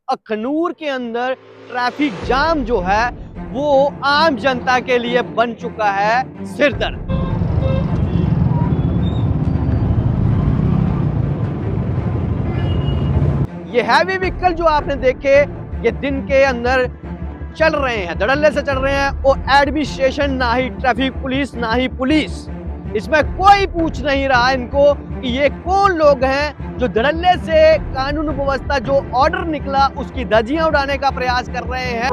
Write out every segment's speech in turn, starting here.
अखनूर के अंदर traffic jam जो है वो आम जनता के लिए बन चुका है सिरदर्द। ये हैवी व्हीकल जो आपने देखे ये दिन के अंदर चल रहे हैं, धड़ल्ले से चल रहे हैं, और एडमिनिस्ट्रेशन ना ही ट्रैफिक पुलिस ना ही पुलिस, इसमें कोई पूछ नहीं रहा इनको कि ये कौन लोग हैं जो धड़ल्ले से कानून व्यवस्था जो ऑर्डर निकला उसकी धज्जियां उड़ाने का प्रयास कर रहे हैं।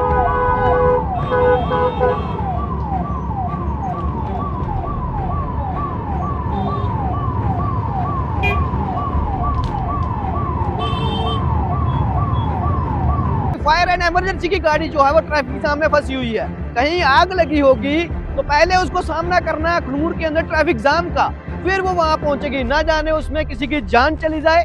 फायर एंड इमरजेंसी की गाड़ी जो है वो ट्रैफिक जाम में फंसी हुई है, कहीं आग लगी होगी तो पहले उसको सामना करना है अखनूर के अंदर ट्रैफिक जाम का, फिर वो वहां पहुंचेगी, ना जाने उसमें किसी की जान चली जाए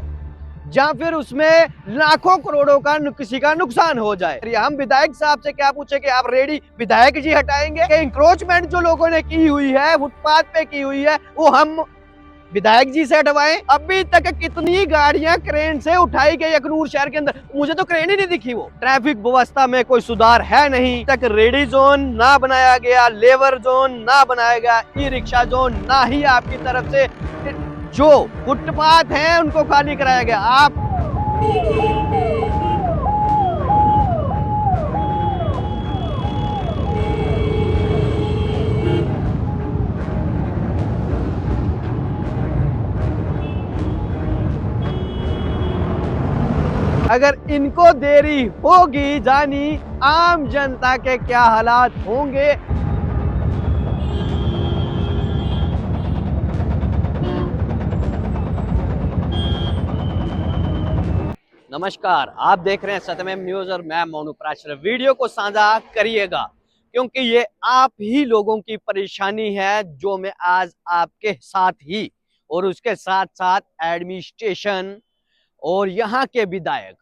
या फिर उसमें लाखों करोड़ों का किसी का नुकसान हो जाए। हम विधायक साहब से क्या पूछे कि आप रेडी विधायक जी हटाएंगे कि इंक्रोचमेंट जो लोगों ने की हुई है फुटपाथ पे की हुई है वो हम विधायक जी से हटवाएं। अभी तक कितनी गाड़ियां क्रेन से उठाई गई अखनूर शहर के अंदर, मुझे तो क्रेन ही नहीं दिखी। वो ट्रैफिक व्यवस्था में कोई सुधार है नहीं, तक रेडी जोन ना बनाया गया, लेबर जोन ना बनाया गया, ई रिक्शा जोन ना ही आपकी तरफ से जो फुटपाथ हैं उनको खाली कराया गया। आप अगर इनको देरी होगी जानी आम जनता के क्या हालात होंगे। नमस्कार, आप देख रहे हैं सत्यमेव न्यूज और मैं मोनू प्राचर। वीडियो को साझा करिएगा क्योंकि ये आप ही लोगों की परेशानी है जो मैं आज आपके साथ ही और उसके साथ साथ एडमिनिस्ट्रेशन और यहाँ के विधायक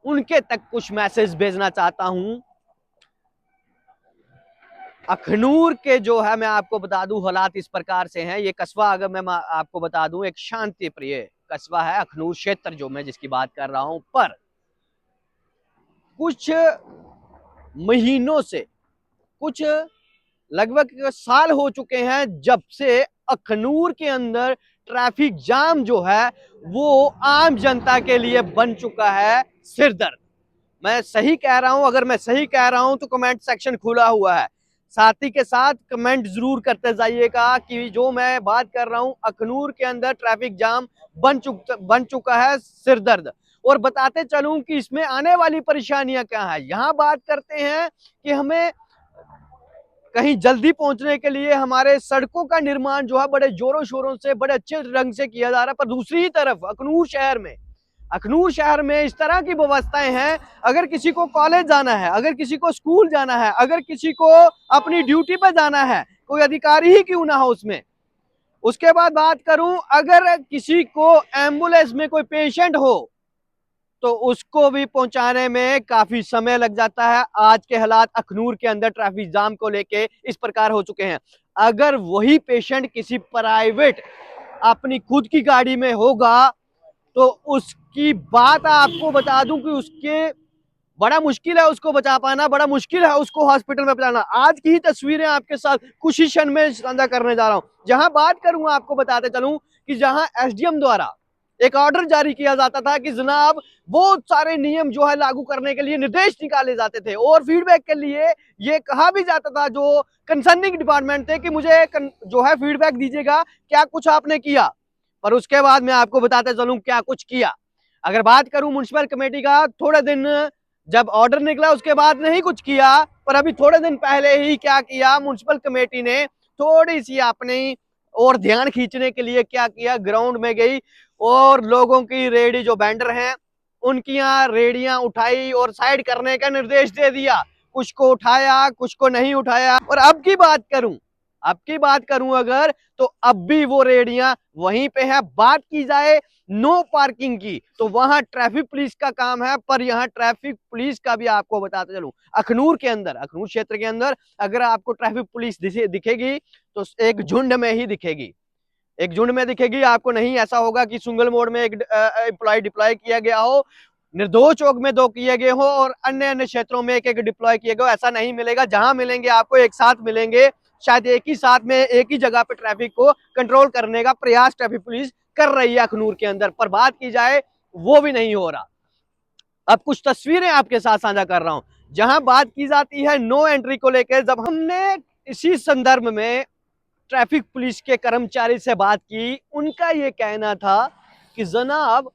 उनके तक कुछ मैसेज भेजना चाहता हूं। अखनूर के जो है मैं आपको बता दूं हालात इस प्रकार से हैं। ये कस्बा अगर मैं आपको बता दूं एक शांति प्रिय कस्बा है अखनूर क्षेत्र जो मैं जिसकी बात कर रहा हूं, पर कुछ महीनों से कुछ लगभग साल हो चुके हैं जब से अखनूर के अंदर ट्रैफिक जाम जो है वो आम जनता के लिए बन चुका है सिरदर्द। मैं सही कह रहा हूं? अगर मैं सही कह रहा हूं तो कमेंट सेक्शन खुला हुआ है, साथ ही के साथ कमेंट जरूर करते जाइएगा कि जो मैं बात कर रहा हूं अखनूर के अंदर ट्रैफिक जाम बन चुका है सिरदर्द। और बताते चलूं कि इसमें आने वाली परेशानियां क्या है। यहां बात करते हैं कि हमें कहीं जल्दी पहुंचने के लिए हमारे सड़कों का निर्माण जो है बड़े जोरों शोरों से बड़े अच्छे ढंग से किया जा रहा है, पर दूसरी तरफ अखनूर शहर में इस तरह की व्यवस्थाएं हैं, अगर किसी को कॉलेज जाना है, अगर किसी को स्कूल जाना है, अगर किसी को अपनी ड्यूटी पर जाना है, कोई अधिकारी ही क्यों ना हो उसमें। उसके बाद बात करूं अगर किसी को एम्बुलेंस में कोई पेशेंट हो तो उसको भी पहुंचाने में काफी समय लग जाता है। आज के हालात अखनूर के अंदर ट्रैफिक जाम को लेके इस प्रकार हो चुके हैं। अगर वही पेशेंट किसी प्राइवेट अपनी खुद की गाड़ी में होगा तो उसकी बात आपको बता दूं कि उसके बड़ा मुश्किल है उसको बचा पाना, बड़ा मुश्किल है उसको हॉस्पिटल में पहुंचाना। आज की ही तस्वीरें आपके साथ कुछ ही क्षण में साझा करने जा रहा हूं। जहां बात करूंगा आपको बताते चलूं कि जहां एसडीएम द्वारा एक ऑर्डर जारी किया जाता था कि जनाब बहुत सारे नियम जो है लागू करने के लिए निर्देश निकाले जाते थे और फीडबैक के लिए ये कहा भी जाता था जो कंसर्निंग डिपार्टमेंट थे कि मुझे जो है फीडबैक दीजिएगा क्या कुछ आपने किया। पर उसके बाद मैं आपको बताते चलूं क्या कुछ किया। अगर बात करूं म्युनिसिपल कमेटी का, थोड़े दिन जब ऑर्डर निकला उसके बाद नहीं कुछ किया, पर अभी थोड़े दिन पहले ही क्या किया म्युनिसिपल कमेटी ने, थोड़ी सी अपनी और ध्यान खींचने के लिए क्या किया, ग्राउंड में गई और लोगों की रेडी जो वेंडर हैं उनकी यहाँ रेडियां उठाई और साइड करने का निर्देश दे दिया। कुछ को उठाया कुछ को नहीं उठाया। और अब की बात करूं अगर तो अब भी वो रेडियां वहीं पे है। बात की जाए नो पार्किंग की तो वहां ट्रैफिक पुलिस का काम है, पर यहाँ ट्रैफिक पुलिस का भी आपको बताते चलूं अखनूर क्षेत्र के अंदर अगर आपको ट्रैफिक पुलिस दिखेगी तो एक झुंड में ही दिखेगी, एक झुंड में दिखेगी। आपको नहीं ऐसा होगा कि सिंगल मोड में एक एम्प्लॉय डिप्लॉय किया गया हो। निर्दोष चौक में 2 किए गए हो और अन्य अन्य क्षेत्रों में एक एक डिप्लॉय किए गए हो, ऐसा नहीं मिलेगा। जहां मिलेंगे आपको एक साथ मिलेंगे, शायद एक ही साथ में एक ही जगह पे ट्रैफिक को कंट्रोल करने का प्रयास ट्रैफिक पुलिस कर रही है अखनूर के अंदर, पर बात की जाए वो भी नहीं हो रहा। अब कुछ तस्वीरें आपके साथ साझा कर रहा हूं, जहां बात की जाती है नो एंट्री को लेकर। जब हमने इसी संदर्भ में ट्रैफिक पुलिस के कर्मचारी से बात की, उनका यह कहना था कि जनाब,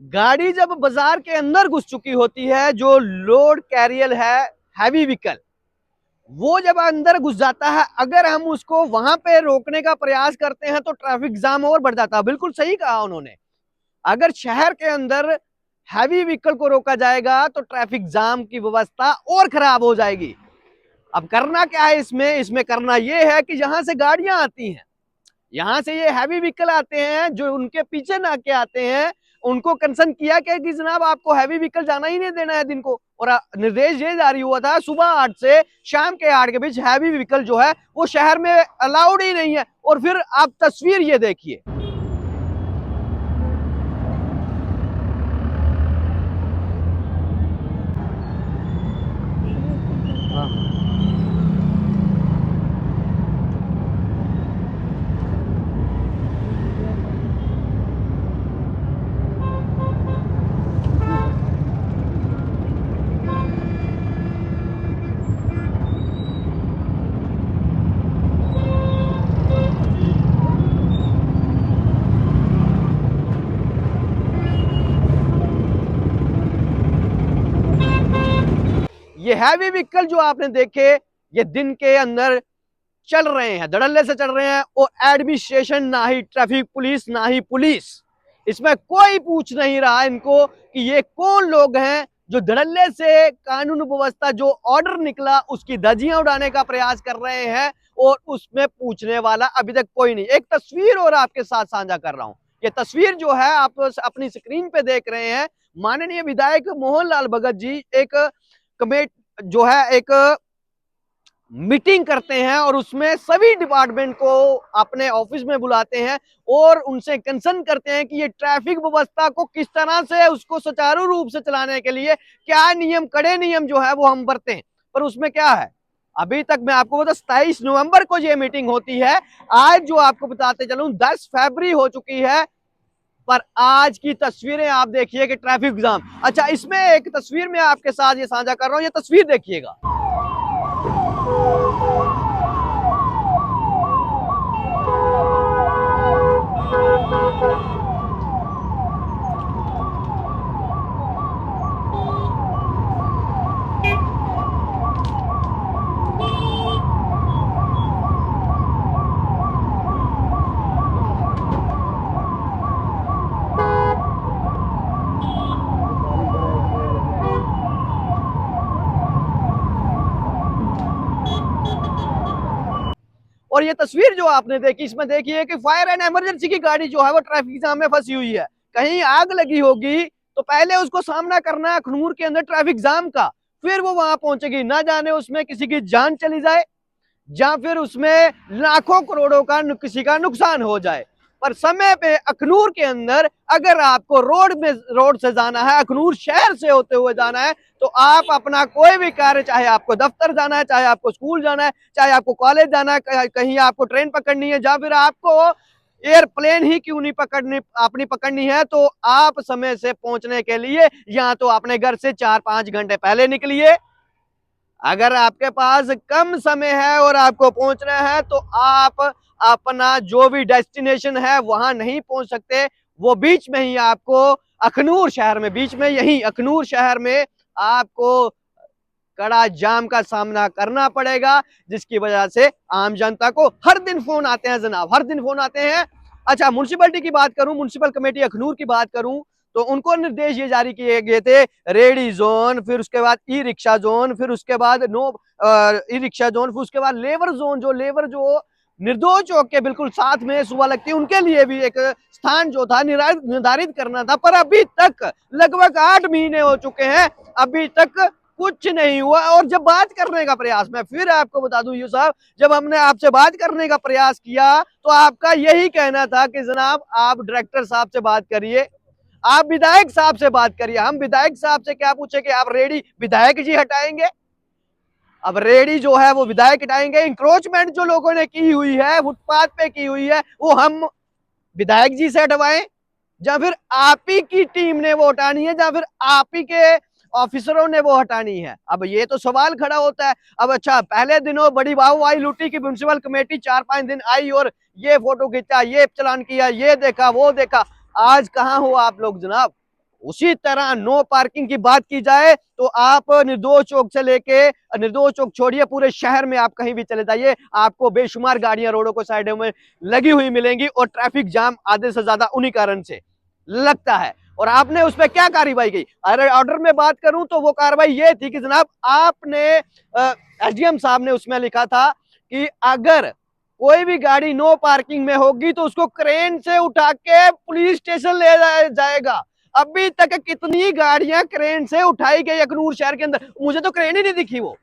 गाड़ी जब बाजार के अंदर घुस चुकी होती है, जो लोड कैरियर है, हैवी व्हीकल, वो जब अंदर घुस जाता है, अगर हम उसको वहां पे रोकने का प्रयास करते हैं तो ट्रैफिक जाम और बढ़ जाता है। बिल्कुल सही कहा उन्होंने। अगर शहर के अंदर हैवी व्हीकल को रोका जाएगा तो ट्रैफिक जाम की व्यवस्था और खराब हो जाएगी। अब करना क्या है इसमें? इसमें करना यह है कि जहां से गाड़ियां आती हैं, यहां से ये हैवी व्हीकल आते हैं, जो उनके पीछे ना के आते हैं, उनको कंसर्न किया क्या कि जनाब आपको हैवी व्हीकल जाना ही नहीं देना है दिन को। और निर्देश ये जारी हुआ था सुबह 8 से शाम के 8 के बीच हैवी व्हीकल जो है वो शहर में अलाउड ही नहीं है। और फिर आप तस्वीर ये देखिए, ये हैवी व्हीकल जो आपने देखे, ये दिन के अंदर चल रहे हैं, धड़ल्ले से चल रहे हैं, और एडमिनिस्ट्रेशन ना ही ट्रैफिक पुलिस ना ही पुलिस, इसमें कोई पूछ नहीं रहा इनको कि ये कौन लोग हैं जो धड़ल्ले से कानून व्यवस्था जो ऑर्डर निकला उसकी धज्जियां उड़ाने का प्रयास कर रहे हैं, और उसमें पूछने वाला अभी तक कोई नहीं। एक तस्वीर और आपके साथ साझा कर रहा हूं। ये तस्वीर जो है आप अपनी स्क्रीन पे देख रहे हैं, माननीय विधायक मोहन लाल भगत जी एक कमेट जो है एक मीटिंग करते हैं और उसमें सभी डिपार्टमेंट को अपने ऑफिस में बुलाते हैं और उनसे कंसर्न करते हैं कि ये ट्रैफिक व्यवस्था को किस तरह से उसको सुचारू रूप से चलाने के लिए क्या नियम, कड़े नियम जो है वो हम बरतें। हैं पर उसमें क्या है, अभी तक मैं आपको बता 27 नवंबर को ये मीटिंग होती है। आज जो आपको बताते चलूं 10 फरवरी हो चुकी है, पर आज की तस्वीरें आप देखिए कि ट्रैफिक जाम। अच्छा, इसमें एक तस्वीर मैं आपके साथ ये साझा कर रहा हूं, ये तस्वीर देखिएगा। और ये तस्वीर जो आपने देखी, इसमें देखिए कि फायर एंड इमरजेंसी की गाड़ी जो है वो ट्रैफिक जाम में फंसी हुई है। कहीं आग लगी होगी तो पहले उसको सामना करना है अखनूर के अंदर ट्रैफिक जाम का, फिर वो वहां पहुंचेगी, ना जाने उसमें किसी की जान चली जाए या फिर उसमें लाखों करोड़ों का किसी का नुकसान हो जाए। पर समय पे अखनूर के अंदर अगर आपको रोड से जाना है, अखनूर शहर से होते हुए जाना है, तो आप अपना कोई भी कार्य, चाहे आपको दफ्तर जाना है, चाहे आपको स्कूल जाना है, चाहे आपको कॉलेज जाना है, कहीं आपको ट्रेन पकड़नी है, या फिर आपको एयरप्लेन ही क्यों नहीं पकड़नी है, तो आप समय से पहुंचने के लिए या तो अपने घर से 4-5 घंटे पहले निकलिए। अगर आपके पास कम समय है और आपको पहुंचना है तो आप अपना जो भी डेस्टिनेशन है वहां नहीं पहुंच सकते, वो बीच में ही आपको अखनूर शहर में, बीच में यही अखनूर शहर में आपको कड़ा जाम का सामना करना पड़ेगा, जिसकी वजह से आम जनता को हर दिन फोन आते हैं जनाब, हर दिन फोन आते हैं। अच्छा, म्युनिसिपैलिटी की बात करूं, म्युनिसिपल कमेटी अखनूर की बात करूं, तो उनको निर्देश ये जारी किए गए थे, रेडी जोन, फिर उसके बाद ई रिक्शा जोन, फिर उसके बाद नो ई रिक्शा जोन, फिर उसके बाद लेबर जोन, जो लेबर जो निर्दोष चौक के बिल्कुल साथ में सुबह लगती है, उनके लिए भी एक स्थान जो था निर्धारित करना था। पर अभी तक लगभग 8 महीने हो चुके हैं, अभी तक कुछ नहीं हुआ। और जब बात करने का प्रयास, मैं फिर आपको बता दूं यू साहब, जब हमने आपसे बात करने का प्रयास किया तो आपका यही कहना था कि जनाब आप डायरेक्टर साहब से बात करिए, आप विधायक साहब से बात करिए। हम विधायक साहब से क्या पूछे कि आप रेडी विधायक जी हटाएंगे? अब रेडी जो है वो विधायक हटाएंगे? इंक्रोचमेंट जो लोगों ने की हुई है, फुटपाथ पे की हुई है, वो हम विधायक जी से हटवाएं, या फिर आप ही की टीम ने वो हटानी है, या फिर आप ही के ऑफिसरों ने वो हटानी है? अब ये तो सवाल खड़ा होता है। अब अच्छा, पहले दिनों बड़ी वाहवाही लूटी कि म्युनिसिपल कमेटी 4-5 दिन आई और ये फोटो खींचा, ये चलान किया, ये देखा, वो देखा। आज कहां हो आप लोग जनाब? उसी तरह नो पार्किंग की बात की जाए तो आप निर्दोष चौक से लेके, निर्दोष चौक छोड़िए, पूरे शहर में आप कहीं भी चले जाइए, आपको बेशुमार गाड़ियां रोडों को साइडों में लगी हुई मिलेंगी और ट्रैफिक जाम आधे से ज्यादा उन्हीं कारण से लगता है। और आपने उस पर क्या कार्रवाई की? अरे ऑर्डर में बात करूं तो वो कार्रवाई ये थी कि जनाब आपने एसडीएम साहब ने उसमें लिखा था कि अगर कोई भी गाड़ी नो पार्किंग में होगी तो उसको क्रेन से उठा के पुलिस स्टेशन ले जाएगा। अभी तक कितनी गाड़ियां क्रेन से उठाई गई अखनूर शहर के अंदर? मुझे तो क्रेन ही नहीं दिखी वो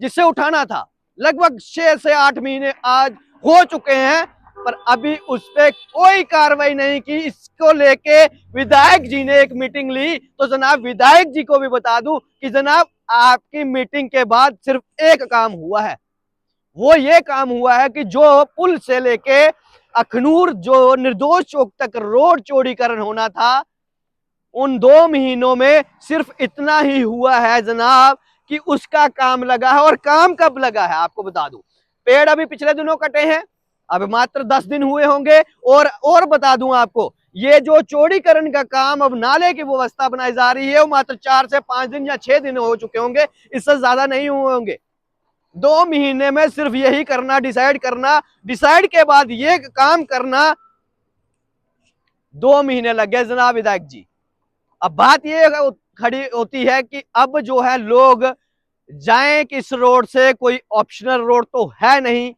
जिससे उठाना था। लगभग 6 से 8 महीने आज हो चुके हैं, पर अभी उस पर कोई कार्रवाई नहीं की। इसको लेके विधायक जी ने एक मीटिंग ली, तो जनाब विधायक जी को भी बता दूं कि जनाब आपकी मीटिंग के बाद सिर्फ एक काम हुआ है, वो ये काम हुआ है कि जो पुल से लेके अखनूर जो निर्दोष चौक तक रोड चौड़ीकरण होना था, उन 2 महीनों में सिर्फ इतना ही हुआ है जनाब कि उसका काम लगा है। और काम कब लगा है आपको बता दूं, पेड़ अभी पिछले दिनों कटे हैं, अब मात्र 10 दिन हुए होंगे। और बता दूं आपको, ये जो चौड़ीकरण का काम, अब नाले की व्यवस्था बनाई जा रही है, वो मात्र 4 से 5 दिन या 6 दिन हो चुके होंगे, इससे ज्यादा नहीं हुए होंगे। 2 महीने में सिर्फ यही करना, डिसाइड के बाद ये काम करना, 2 महीने लग गए जनाब विधायक जी। अब बात ये खड़ी होती है कि अब जो है लोग जाएं किस रोड से? कोई ऑप्शनल रोड तो है नहीं,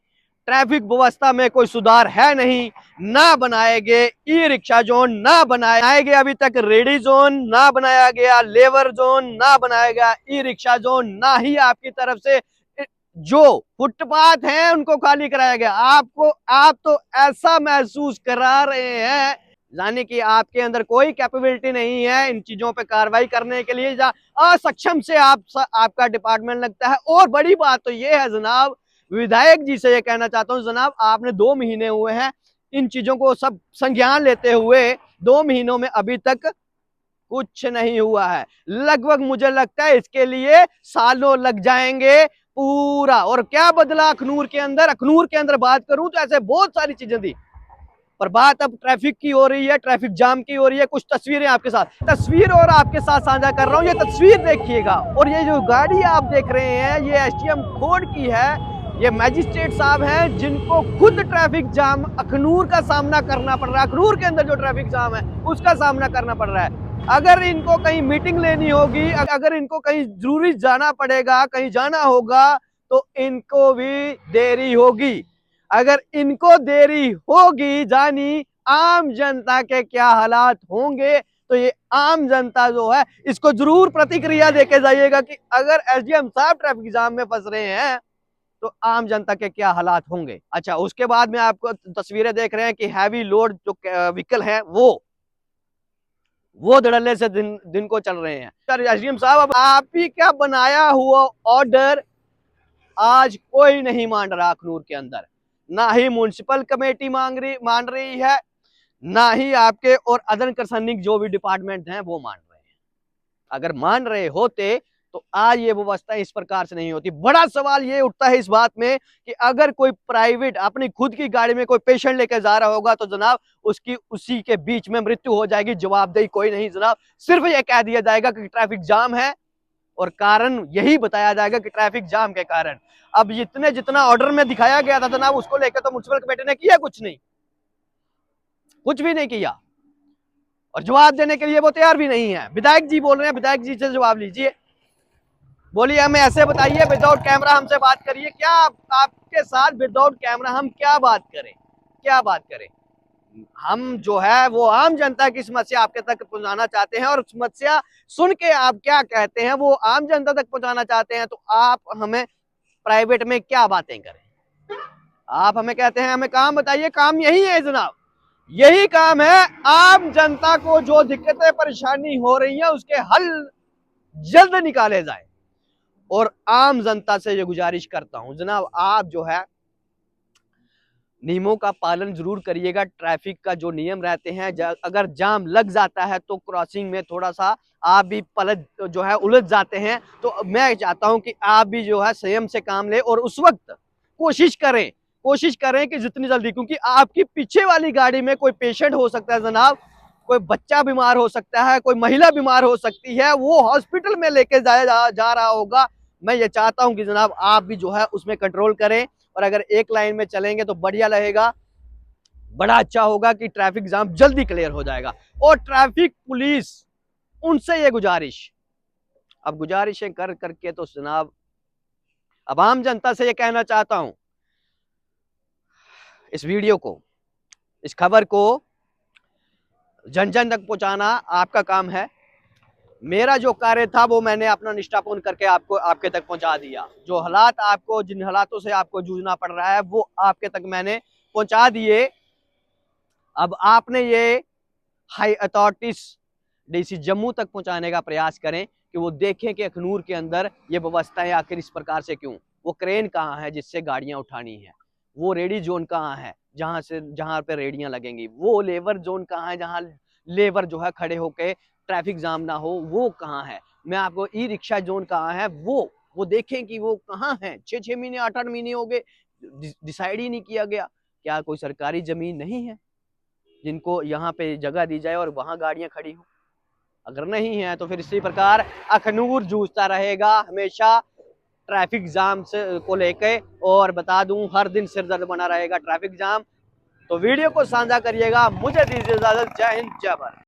ट्रैफिक व्यवस्था में कोई सुधार है नहीं, ना बनाए गए ई रिक्शा जोन, ना बनाए गए अभी तक रेडी जोन, ना बनाया गया लेबर जोन, ना बनाया गया ई रिक्शा जोन, ना ही आपकी तरफ से जो फुटपाथ हैं उनको खाली कराया गया। आप तो ऐसा महसूस करा रहे हैं यानी कि आपके अंदर कोई कैपेबिलिटी नहीं है इन चीजों पे कार्रवाई करने के लिए, या असक्षम से आपका डिपार्टमेंट लगता है। और बड़ी बात तो ये है जनाब, विधायक जी से ये कहना चाहता हूं जनाब, आपने 2 महीने हुए हैं इन चीजों को सब संज्ञान लेते हुए, 2 महीनों में अभी तक कुछ नहीं हुआ है। लगभग मुझे लगता है इसके लिए सालों लग जाएंगे पूरा। और क्या बदला अखनूर के अंदर? अखनूर के अंदर बात करूं तो ऐसे बहुत सारी चीजें थी, पर बात अब ट्रैफिक की हो रही है, ट्रैफिक जाम की हो रही है। कुछ तस्वीरें आपके साथ, तस्वीर और आपके साथ साझा कर रहा हूं। ये तस्वीर देखिएगा, और ये जो गाड़ी आप देख रहे हैं ये एसटीएम खोड़ की है। ये मैजिस्ट्रेट साहब हैं जिनको खुद ट्रैफिक जाम अखनूर का सामना करना पड़ रहा है। अखनूर के अंदर जो ट्रैफिक जाम है उसका सामना करना पड़ रहा है। अगर इनको कहीं मीटिंग लेनी होगी, अगर इनको कहीं जरूरी जाना पड़ेगा, कहीं जाना होगा, तो इनको भी देरी होगी। अगर इनको देरी होगी जानी, आम जनता के क्या हालात होंगे? तो ये आम जनता जो है इसको जरूर प्रतिक्रिया देके जाइएगा कि अगर एसडीएम साहब ट्रैफिक जाम में फंस रहे हैं तो आम जनता के क्या हालात होंगे। अच्छा, उसके बाद में आपको तस्वीरें देख रहे हैं कि हैवी लोड जो व्हीकल है वो धड़ल्ले से दिन को चल रहे हैं। सर एसडीएम साहब, अब आप ही क्या बनाया हुआ ऑर्डर आज कोई नहीं मान रहा अखनूर के अंदर, ना ही म्युनिसिपल कमेटी मान रही है, ना ही आपके और अदर कंसर्निंग जो भी डिपार्टमेंट हैं वो मान रहे हैं। अगर मान रहे होते तो आज ये व्यवस्था इस प्रकार से नहीं होती। बड़ा सवाल ये उठता है इस बात में कि अगर कोई प्राइवेट अपनी खुद की गाड़ी में कोई पेशेंट लेकर जा रहा होगा तो जनाब उसकी उसी के बीच में मृत्यु हो जाएगी, जवाबदेही कोई नहीं जनाब। सिर्फ ये कह दिया जाएगा कि ट्रैफिक जाम है और कारण यही बताया जाएगा कि ट्रैफिक जाम के कारण। अब जितना ऑर्डर में दिखाया गया था जनाब उसको लेकर तो म्युनिसिपल कमेटी ने किया कुछ भी नहीं किया, और जवाब देने के लिए वो तैयार भी नहीं है। विधायक जी बोल रहे हैं, विधायक जी से जवाब लीजिए, बोलिए हमें ऐसे बताइए, विदाउट कैमरा हमसे बात करिए। क्या आपके साथ विदाउट कैमरा हम क्या बात करें? हम जो है वो आम जनता की समस्या आपके तक पहुंचाना चाहते हैं, और समस्या सुन के आप क्या कहते हैं वो आम जनता तक पहुंचाना चाहते हैं। तो आप हमें प्राइवेट में क्या बातें करें? आप हमें कहते हैं हमें काम बताइए, काम यही है जनाब। यही काम है, आम जनता को जो दिक्कतें परेशानी हो रही है उसके हल जल्द निकाले जाए। और आम जनता से ये गुजारिश करता हूं जनाब, आप जो है नियमों का पालन जरूर करिएगा। ट्रैफिक का जो नियम रहते हैं, अगर जाम लग जाता है तो क्रॉसिंग में थोड़ा सा आप भी पलट जो है उलझ जाते हैं। तो मैं चाहता हूं कि आप भी जो है संयम से काम लें और उस वक्त कोशिश करें कि जितनी जल्दी, क्योंकि आपकी पीछे वाली गाड़ी में कोई पेशेंट हो सकता है जनाब, कोई बच्चा बीमार हो सकता है, कोई महिला बीमार हो सकती है, वो हॉस्पिटल में लेके जा रहा होगा। मैं ये चाहता हूं कि जनाब आप भी जो है उसमें कंट्रोल करें, और अगर एक लाइन में चलेंगे तो बढ़िया रहेगा, बड़ा अच्छा होगा कि ट्रैफिक जाम जल्दी क्लियर हो जाएगा। और ट्रैफिक पुलिस, उनसे ये गुजारिश, अब गुजारिशें कर करके तो जनाब अब आम जनता से ये कहना चाहता हूं, इस वीडियो को, इस खबर को जन जन तक पहुंचाना आपका काम है। मेरा जो कार्य था वो मैंने अपना निष्ठापूर्ण करके आपको आपके तक पहुंचा दिया। जो हालात आपको, जिन हालातों से आपको जूझना पड़ रहा है वो आपके तक मैंने पहुंचा दिए। अब आपने ये हाई अथॉरिटीज डीसी जम्मू तक पहुंचाने का प्रयास करें कि वो देखें कि अखनूर के अंदर ये व्यवस्थाएं आखिर इस प्रकार से क्यों। वो क्रेन कहाँ है जिससे गाड़ियां उठानी है, वो रेडी जोन कहाँ है जहां पे रेडियां लगेंगी, वो लेबर जोन कहाँ है जहां लेबर जो है खड़े होके ट्रैफिक जाम ना हो, वो कहाँ है। मैं आपको ई रिक्शा जोन कहाँ है वो देखें कि वो कहाँ है। 6-6 महीने 8-8 महीने हो गए, डिसाइड ही नहीं किया गया। क्या कोई सरकारी जमीन नहीं है जिनको यहाँ पे जगह दी जाए और वहां गाड़ियां खड़ी हो? अगर नहीं है तो फिर इसी प्रकार अखनूर जूझता रहेगा हमेशा ट्रैफिक जाम से को लेके। और बता दूं, हर दिन सिरदर्द बना रहेगा ट्रैफिक जाम। तो वीडियो को साझा करिएगा। मुझे दीजिए इजाजत। जय हिंद, जय भारत।